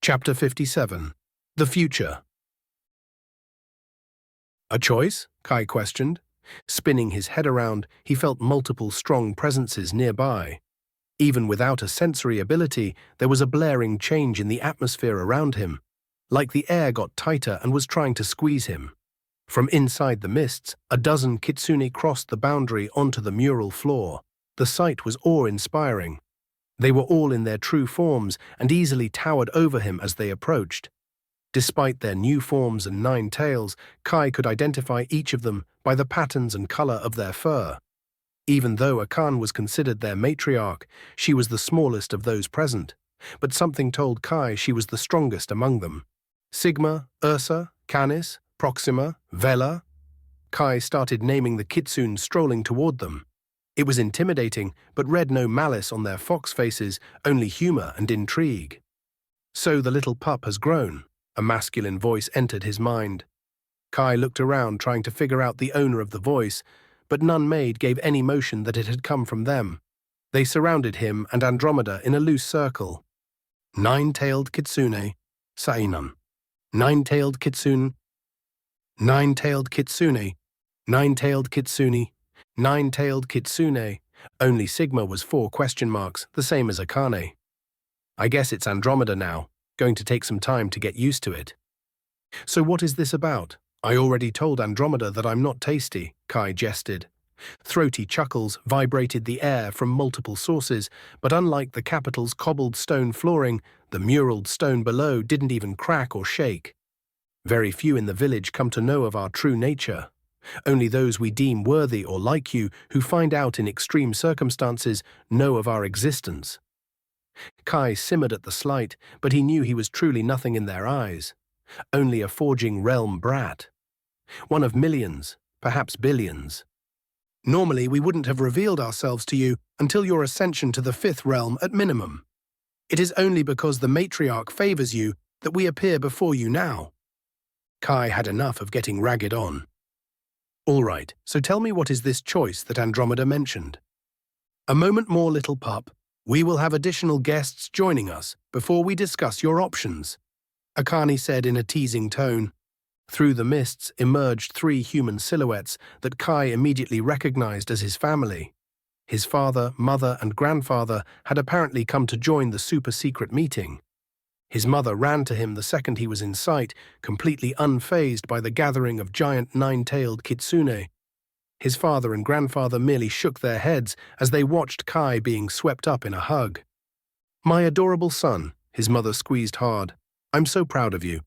Chapter 57. The Future. A choice? Kai questioned. Spinning his head around, he felt multiple strong presences nearby. Even without a sensory ability, there was a blaring change in the atmosphere around him, like the air got tighter and was trying to squeeze him. From inside the mists, a dozen Kitsune crossed the boundary onto the mural floor. The sight was awe-inspiring. They were all in their true forms and easily towered over him as they approached. Despite their new forms and 9 tails, Kai could identify each of them by the patterns and color of their fur. Even though Akan was considered their matriarch, she was the smallest of those present, but something told Kai she was the strongest among them. Sigma, Ursa, Canis, Proxima, Vela. Kai started naming the Kitsune strolling toward them. It was intimidating, but read no malice on their fox faces, only humor and intrigue. So the little pup has grown. A masculine voice entered his mind. Kai looked around, trying to figure out the owner of the voice, but none gave any motion that it had come from them. They surrounded him and Andromeda in a loose circle. 9-tailed Kitsune, Sainan. 9-tailed Kitsune. 9-tailed Kitsune. 9-tailed Kitsune. 9-tailed Kitsune. Only Sigma was 4 question marks, the same as Akane. I guess it's Andromeda now. Going to take some time to get used to it. So what is this about? I already told Andromeda that I'm not tasty, Kai jested. Throaty chuckles vibrated the air from multiple sources, but unlike the capital's cobbled stone flooring, the muraled stone below didn't even crack or shake. Very few in the village come to know of our true nature. Only those we deem worthy or like you, who find out in extreme circumstances, know of our existence. Kai simmered at the slight, but he knew he was truly nothing in their eyes. Only a forging realm brat. One of millions, perhaps billions. Normally we wouldn't have revealed ourselves to you until your ascension to the 5th realm at minimum. It is only because the matriarch favors you that we appear before you now. Kai had enough of getting ragged on. All right, so tell me, what is this choice that Andromeda mentioned? A moment more, little pup. We will have additional guests joining us before we discuss your options, Akane said in a teasing tone. Through the mists emerged 3 human silhouettes that Kai immediately recognized as his family. His father, mother, and grandfather had apparently come to join the super-secret meeting. His mother ran to him the second he was in sight, completely unfazed by the gathering of giant 9-tailed Kitsune. His father and grandfather merely shook their heads as they watched Kai being swept up in a hug. My adorable son, his mother squeezed hard. I'm so proud of you.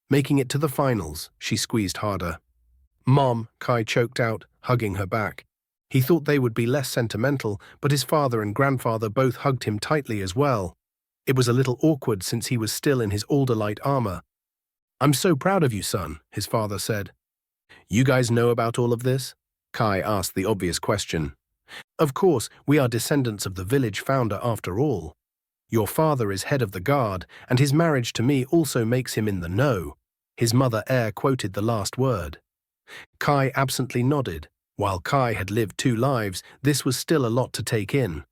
Making it to the finals, she squeezed harder. Mom, Kai choked out, hugging her back. He thought they would be less sentimental, but his father and grandfather both hugged him tightly as well. It was a little awkward since he was still in his Alderlight armor. I'm so proud of you, son, his father said. You guys know about all of this? Kai asked the obvious question. Of course, we are descendants of the village founder after all. Your father is head of the guard, and his marriage to me also makes him in the know. His mother air quoted the last word. Kai absently nodded. While Kai had lived 2 lives, this was still a lot to take in.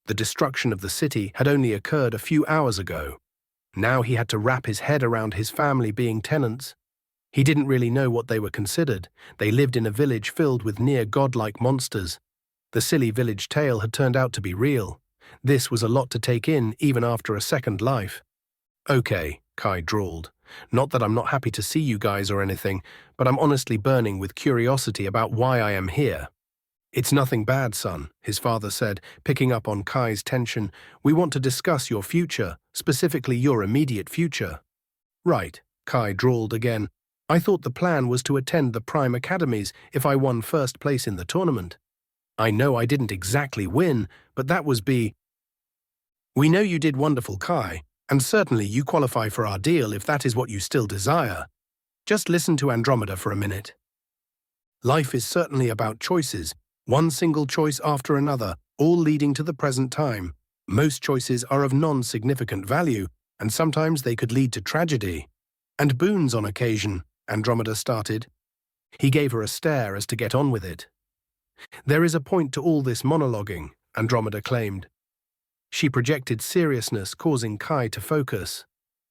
The destruction of the city had only occurred a few hours ago. Now he had to wrap his head around his family being tenants. He didn't really know what they were considered. They lived in a village filled with near-godlike monsters. The silly village tale had turned out to be real. This was a lot to take in, even after a second life. Okay, Kai drawled. Not that I'm not happy to see you guys or anything, but I'm honestly burning with curiosity about why I am here. It's nothing bad, son, his father said, picking up on Kai's tension. We want to discuss your future, specifically your immediate future. Right, Kai drawled again. I thought the plan was to attend the Prime Academies if I won first place in the tournament. I know I didn't exactly win, but that was We know you did wonderful, Kai, and certainly you qualify for our deal if that is what you still desire. Just listen to Andromeda for a minute. Life is certainly about choices, one single choice after another, all leading to the present time. Most choices are of non-significant value, and sometimes they could lead to tragedy. And boons on occasion, Andromeda started. He gave her a stare as to get on with it. There is a point to all this monologuing, Andromeda claimed. She projected seriousness, causing Kai to focus.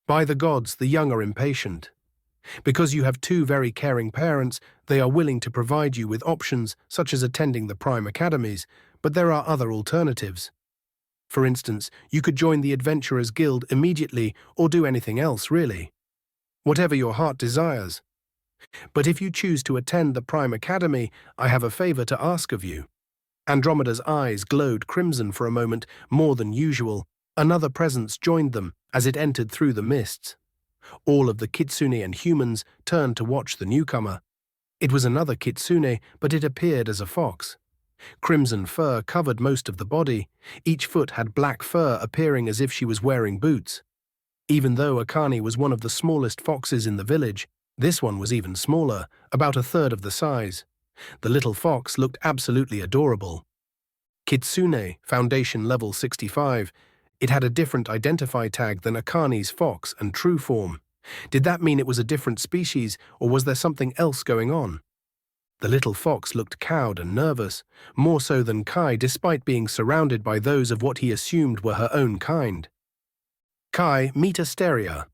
By the gods, the young are impatient. Because you have two very caring parents, they are willing to provide you with options such as attending the Prime Academies, but there are other alternatives. For instance, you could join the Adventurers Guild immediately or do anything else, really. Whatever your heart desires. But if you choose to attend the Prime Academy, I have a favor to ask of you. Andromeda's eyes glowed crimson for a moment, more than usual. Another presence joined them as it entered through the mists. All of the Kitsune and humans turned to watch the newcomer. It was another Kitsune, but it appeared as a fox. Crimson fur covered most of the body. Each foot had black fur appearing as if she was wearing boots. Even though Akane was one of the smallest foxes in the village, this one was even smaller, about a third of the size. The little fox looked absolutely adorable. Kitsune, Foundation Level 65. It had a different identify tag than Akane's fox and true form. Did that mean it was a different species, or was there something else going on? The little fox looked cowed and nervous, more so than Kai despite being surrounded by those of what he assumed were her own kind. Kai, meet Asteria.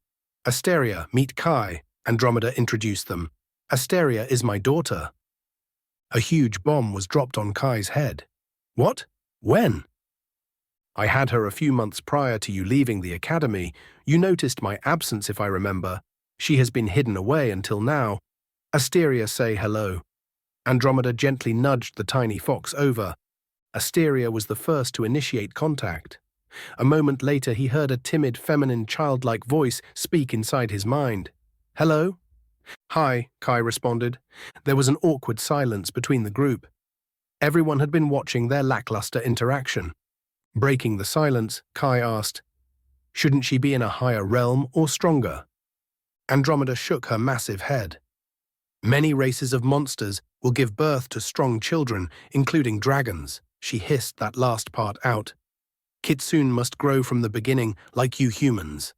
Asteria, meet Kai, Andromeda introduced them. Asteria is my daughter. A huge bomb was dropped on Kai's head. What? When? I had her a few months prior to you leaving the academy. You noticed my absence, if I remember. She has been hidden away until now. Asteria, say hello. Andromeda gently nudged the tiny fox over. Asteria was the first to initiate contact. A moment later he heard a timid, feminine, childlike voice speak inside his mind. Hello? Hi, Kai responded. There was an awkward silence between the group. Everyone had been watching their lackluster interaction. Breaking the silence, Kai asked, shouldn't she be in a higher realm or stronger? Andromeda shook her massive head. Many races of monsters will give birth to strong children, including dragons. She hissed that last part out. Kitsune must grow from the beginning like you humans.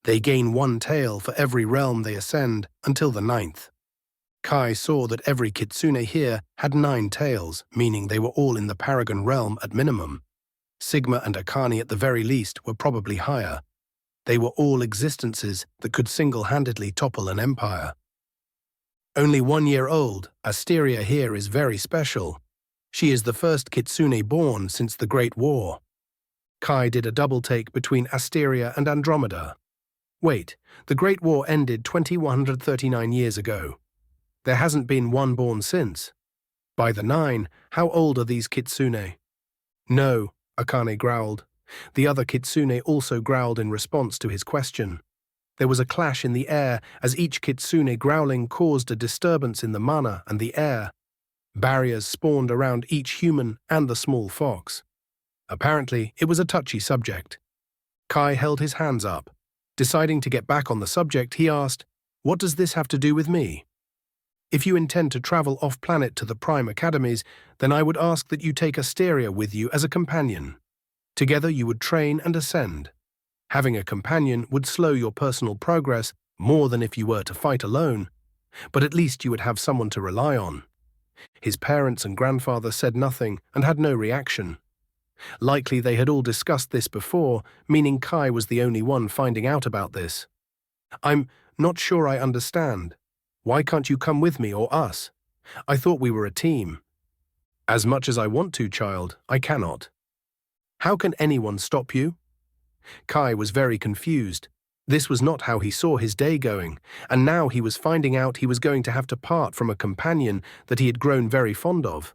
They gain one tail for every realm they ascend until the 9th. Kai saw that every Kitsune here had 9 tails, meaning they were all in the Paragon realm at minimum. Sigma and Akane at the very least were probably higher. They were all existences that could single-handedly topple an empire. Only 1 year old, Asteria here is very special. She is the first Kitsune born since the Great War. Kai did a double-take between Asteria and Andromeda. Wait, the Great War ended 2139 years ago. There hasn't been one born since. By the 9, how old are these Kitsune? No, Akane growled. The other Kitsune also growled in response to his question. There was a clash in the air as each Kitsune growling caused a disturbance in the mana and the air. Barriers spawned around each human and the small fox. Apparently, it was a touchy subject. Kai held his hands up. Deciding to get back on the subject, he asked, what does this have to do with me? If you intend to travel off-planet to the Prime Academies, then I would ask that you take Asteria with you as a companion. Together you would train and ascend. Having a companion would slow your personal progress more than if you were to fight alone, but at least you would have someone to rely on. His parents and grandfather said nothing and had no reaction. Likely they had all discussed this before, meaning Kai was the only one finding out about this. I'm not sure I understand. Why can't you come with me or us? I thought we were a team. As much as I want to, child, I cannot. How can anyone stop you? Kai was very confused. This was not how he saw his day going, and now he was finding out he was going to have to part from a companion that he had grown very fond of.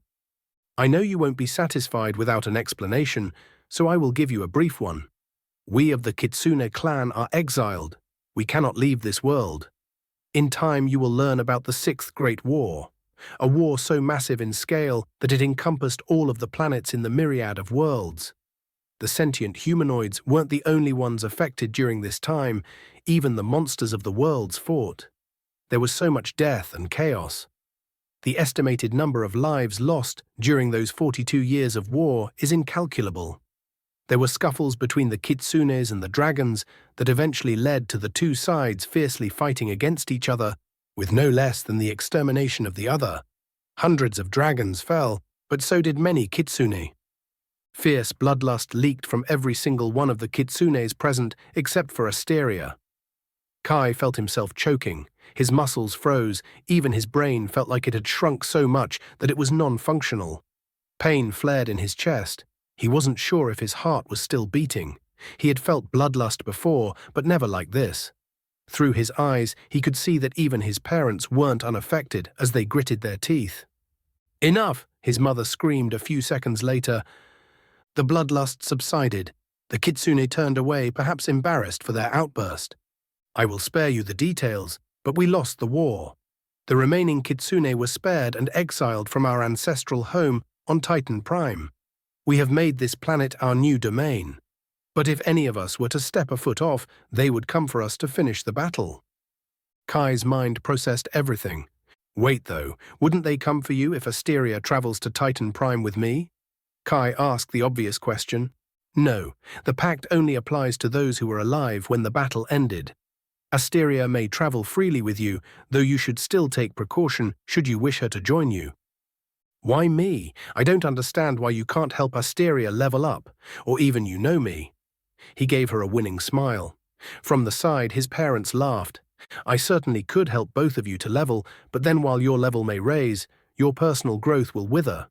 I know you won't be satisfied without an explanation, so I will give you a brief one. We of the Kitsune clan are exiled. We cannot leave this world. In time you will learn about the 6th Great War, a war so massive in scale that it encompassed all of the planets in the myriad of worlds. The sentient humanoids weren't the only ones affected during this time, even the monsters of the worlds fought. There was so much death and chaos. The estimated number of lives lost during those 42 years of war is incalculable. There were scuffles between the Kitsunes and the dragons that eventually led to the two sides fiercely fighting against each other, with no less than the extermination of the other. Hundreds of dragons fell, but so did many Kitsune. Fierce bloodlust leaked from every single one of the Kitsunes present except for Asteria. Kai felt himself choking. His muscles froze, even his brain felt like it had shrunk so much that it was non-functional. Pain flared in his chest. He wasn't sure if his heart was still beating. He had felt bloodlust before, but never like this. Through his eyes, he could see that even his parents weren't unaffected as they gritted their teeth. "Enough!" his mother screamed a few seconds later. The bloodlust subsided. The Kitsune turned away, perhaps embarrassed for their outburst. "I will spare you the details, but we lost the war. The remaining Kitsune were spared and exiled from our ancestral home on Titan Prime. We have made this planet our new domain. But if any of us were to step a foot off, they would come for us to finish the battle." Kai's mind processed everything. "Wait though, wouldn't they come for you if Asteria travels to Titan Prime with me?" Kai asked the obvious question. "No, the pact only applies to those who were alive when the battle ended. Asteria may travel freely with you, though you should still take precaution should you wish her to join you." "Why me? I don't understand why you can't help Asteria level up, or even you know me." He gave her a winning smile. From the side, his parents laughed. "I certainly could help both of you to level, but then while your level may raise, your personal growth will wither.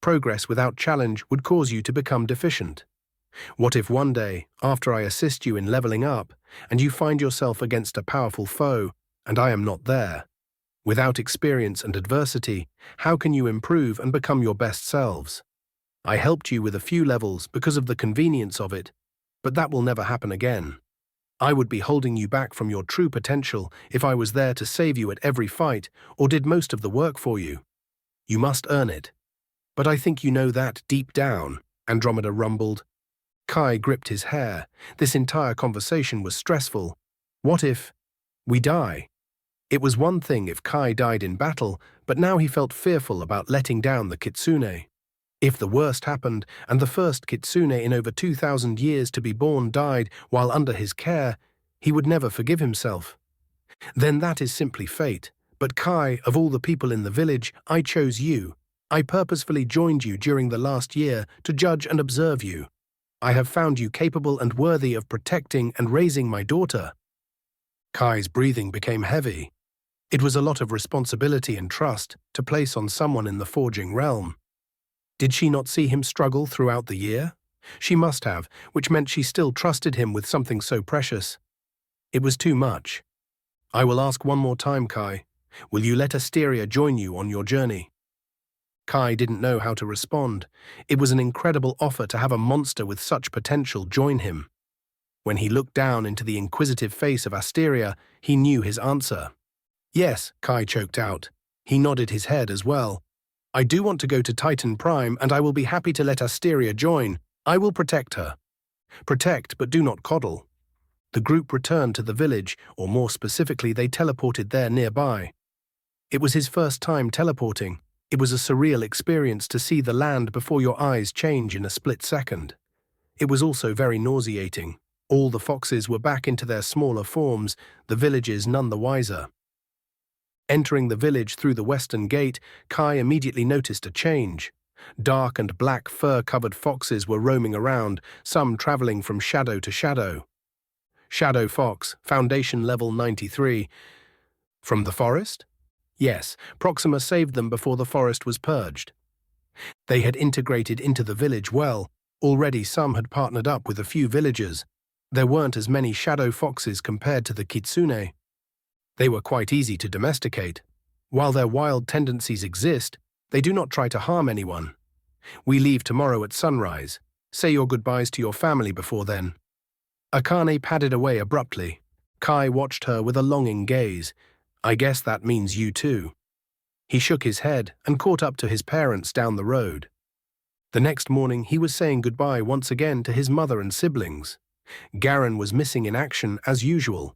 Progress without challenge would cause you to become deficient. What if one day, after I assist you in leveling up, and you find yourself against a powerful foe, and I am not there? Without experience and adversity, how can you improve and become your best selves? I helped you with a few levels because of the convenience of it, but that will never happen again. I would be holding you back from your true potential if I was there to save you at every fight or did most of the work for you. You must earn it. But I think you know that deep down," Andromeda rumbled. Kai gripped his hair. This entire conversation was stressful. What if we die? It was one thing if Kai died in battle, but now he felt fearful about letting down the Kitsune. If the worst happened, and the first Kitsune in over 2,000 years to be born died while under his care, he would never forgive himself. Then that is simply fate. But Kai, of all the people in the village, I chose you. I purposefully joined you during the last year to judge and observe you. I have found you capable and worthy of protecting and raising my daughter." Kai's breathing became heavy. It was a lot of responsibility and trust to place on someone in the forging realm. Did she not see him struggle throughout the year? She must have, which meant she still trusted him with something so precious. It was too much. "I will ask one more time, Kai. Will you let Asteria join you on your journey?" Kai didn't know how to respond. It was an incredible offer to have a monster with such potential join him. When he looked down into the inquisitive face of Asteria, he knew his answer. "Yes," Kai choked out. He nodded his head as well. "I do want to go to Titan Prime, and I will be happy to let Asteria join. I will protect her." Protect, but do not coddle. The group returned to the village, or more specifically, they teleported there nearby. It was his first time teleporting. It was a surreal experience to see the land before your eyes change in a split second. It was also very nauseating. All the foxes were back into their smaller forms, the villagers none the wiser. Entering the village through the western gate, Kai immediately noticed a change. Dark and black fur-covered foxes were roaming around, some traveling from shadow to shadow. Shadow Fox, Foundation Level 93. From the forest? Yes, Proxima saved them before the forest was purged. They had integrated into the village well. Already some had partnered up with a few villagers. There weren't as many shadow foxes compared to the Kitsune. They were quite easy to domesticate. While their wild tendencies exist, they do not try to harm anyone. We leave tomorrow at sunrise. Say your goodbyes to your family before then. Akane padded away abruptly. Kai watched her with a longing gaze. I guess that means you too. He shook his head and caught up to his parents down the road. The next morning he was saying goodbye once again to his mother and siblings. Garen was missing in action as usual.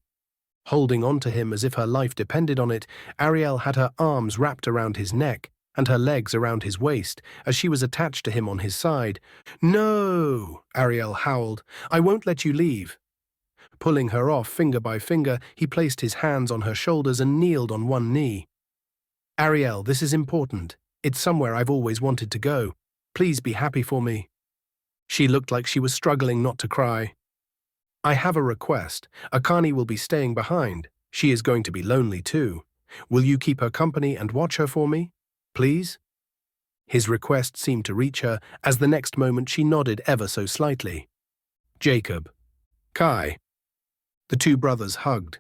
Holding on to him as if her life depended on it, Ariel had her arms wrapped around his neck and her legs around his waist as she was attached to him on his side. "No!" Ariel howled. "I won't let you leave." Pulling her off finger by finger, he placed his hands on her shoulders and kneeled on one knee. "Ariel, this is important. It's somewhere I've always wanted to go. Please be happy for me." She looked like she was struggling not to cry. I have a request. Akane will be staying behind. She is going to be lonely too. Will you keep her company and watch her for me? Please? His request seemed to reach her, as the next moment she nodded ever so slightly. Jacob. Kai. The two brothers hugged.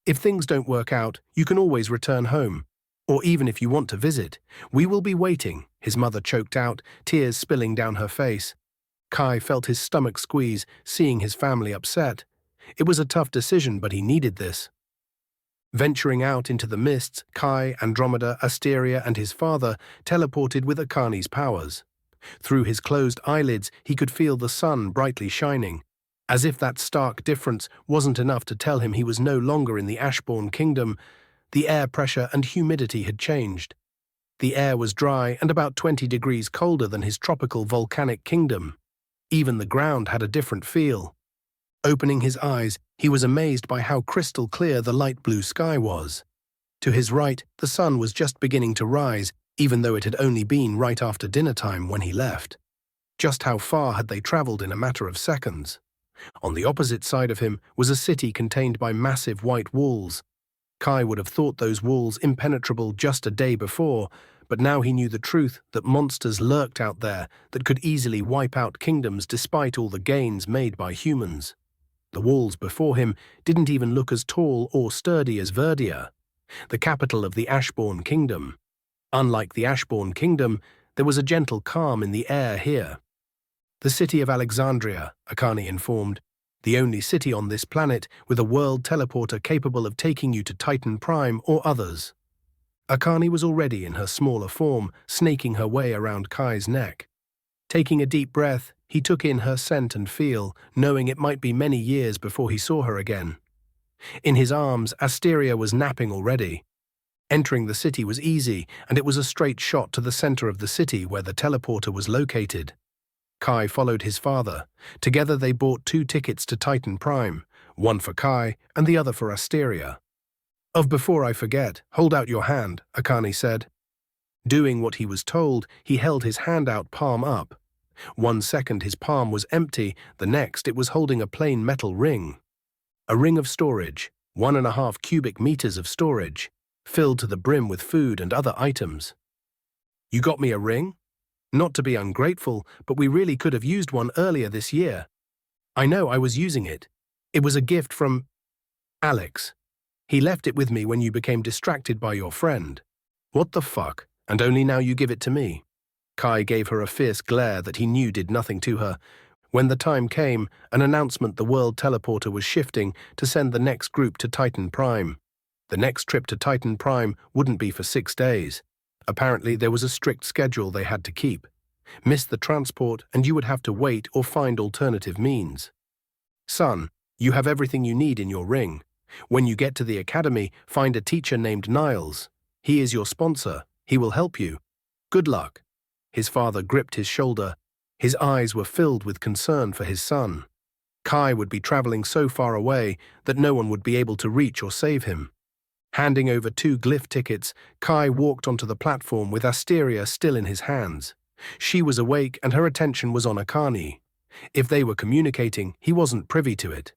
If things don't work out, you can always return home. Or even if you want to visit, we will be waiting, his mother choked out, tears spilling down her face. Kai felt his stomach squeeze, seeing his family upset. It was a tough decision, but he needed this. Venturing out into the mists, Kai, Andromeda, Asteria, and his father teleported with Akane's powers. Through his closed eyelids, he could feel the sun brightly shining. As if that stark difference wasn't enough to tell him he was no longer in the Ashbourne kingdom, the air pressure and humidity had changed. The air was dry and about 20 degrees colder than his tropical volcanic kingdom. Even the ground had a different feel. Opening his eyes, he was amazed by how crystal clear the light blue sky was. To his right, the sun was just beginning to rise, even though it had only been right after dinner time when he left. Just how far had they traveled in a matter of seconds? On the opposite side of him was a city contained by massive white walls. Kai would have thought those walls impenetrable just a day before, but now he knew the truth that monsters lurked out there that could easily wipe out kingdoms despite all the gains made by humans. The walls before him didn't even look as tall or sturdy as Verdia, the capital of the Ashbourne kingdom. Unlike the Ashbourne kingdom, there was a gentle calm in the air here. The city of Alexandria, Akane informed, the only city on this planet with a world teleporter capable of taking you to Titan Prime or others. Akane was already in her smaller form, snaking her way around Kai's neck. Taking a deep breath, he took in her scent and feel, knowing it might be many years before he saw her again. In his arms, Asteria was napping already. Entering the city was easy, and it was a straight shot to the center of the city where the teleporter was located. Kai followed his father. Together they bought 2 tickets to Titan Prime, one for Kai and the other for Asteria. Before I forget, hold out your hand, Akane said. Doing what he was told, he held his hand out palm up. 1 second his palm was empty, the next it was holding a plain metal ring. A ring of storage, 1.5 cubic meters of storage, filled to the brim with food and other items. You got me a ring? Not to be ungrateful, but we really could have used one earlier this year. I know, I was using it. It was a gift from Alex. He left it with me when you became distracted by your friend. What the fuck? And only now you give it to me? Kai gave her a fierce glare that he knew did nothing to her. When the time came, an announcement the world teleporter was shifting to send the next group to Titan Prime. The next trip to Titan Prime wouldn't be for 6 days. Apparently there was a strict schedule they had to keep. Miss the transport and you would have to wait or find alternative means. Son, you have everything you need in your ring. When you get to the academy, find a teacher named Niles. He is your sponsor. He will help you. Good luck. His father gripped his shoulder. His eyes were filled with concern for his son. Kai would be traveling so far away that no one would be able to reach or save him. Handing over 2 glyph tickets, Kai walked onto the platform with Asteria still in his hands. She was awake and her attention was on Akane. If they were communicating, he wasn't privy to it.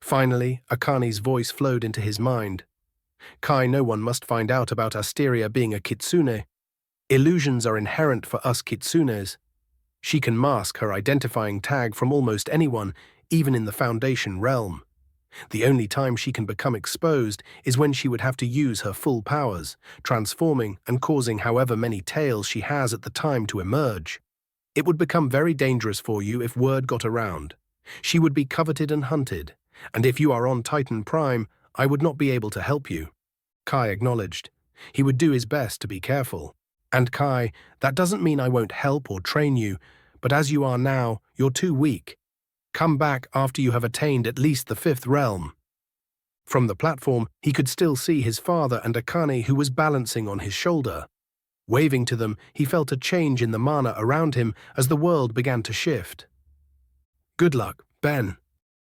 Finally, Akane's voice flowed into his mind. Kai, no one must find out about Asteria being a Kitsune. Illusions are inherent for us Kitsunes. She can mask her identifying tag from almost anyone, even in the Foundation realm. The only time she can become exposed is when she would have to use her full powers, transforming and causing however many tails she has at the time to emerge. It would become very dangerous for you if word got around. She would be coveted and hunted, and if you are on Titan Prime, I would not be able to help you. Kai acknowledged. He would do his best to be careful. And Kai, that doesn't mean I won't help or train you, but as you are now, you're too weak. Come back after you have attained at least the 5th realm. From the platform, he could still see his father and Akane, who was balancing on his shoulder. Waving to them, he felt a change in the mana around him as the world began to shift. Good luck, Ben,